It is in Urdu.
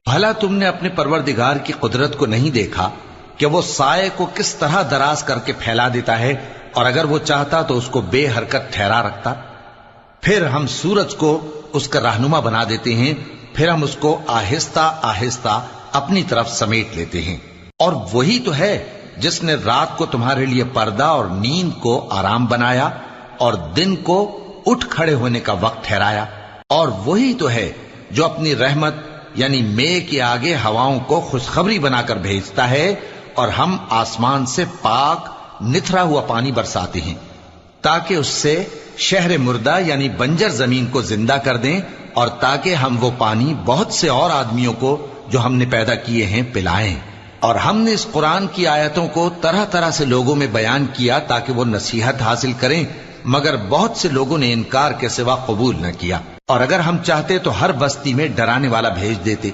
بھلا تم نے اپنے پروردگار کی قدرت کو نہیں دیکھا کہ وہ سائے کو کس طرح دراز کر کے پھیلا دیتا ہے، اور اگر وہ چاہتا تو اس کو بے حرکت ٹھہرا رکھتا؟ پھر ہم سورج کو اس کا رہنما بنا دیتے ہیں، پھر ہم اس کو آہستہ آہستہ اپنی طرف سمیٹ لیتے ہیں۔ اور وہی تو ہے جس نے رات کو تمہارے لیے پردہ اور نیند کو آرام بنایا اور دن کو اٹھ کھڑے ہونے کا وقت ٹھہرایا۔ اور وہی تو ہے جو اپنی رحمت یعنی مے کے آگے ہواؤں کو خوشخبری بنا کر بھیجتا ہے، اور ہم آسمان سے پاک نتھرا ہوا پانی برساتے ہیں تاکہ اس سے شہر مردہ یعنی بنجر زمین کو زندہ کر دیں، اور تاکہ ہم وہ پانی بہت سے اور آدمیوں کو جو ہم نے پیدا کیے ہیں پلائیں۔ اور ہم نے اس قرآن کی آیتوں کو طرح طرح سے لوگوں میں بیان کیا تاکہ وہ نصیحت حاصل کریں، مگر بہت سے لوگوں نے انکار کے سوا قبول نہ کیا۔ اور اگر ہم چاہتے تو ہر بستی میں ڈرانے والا بھیج دیتے،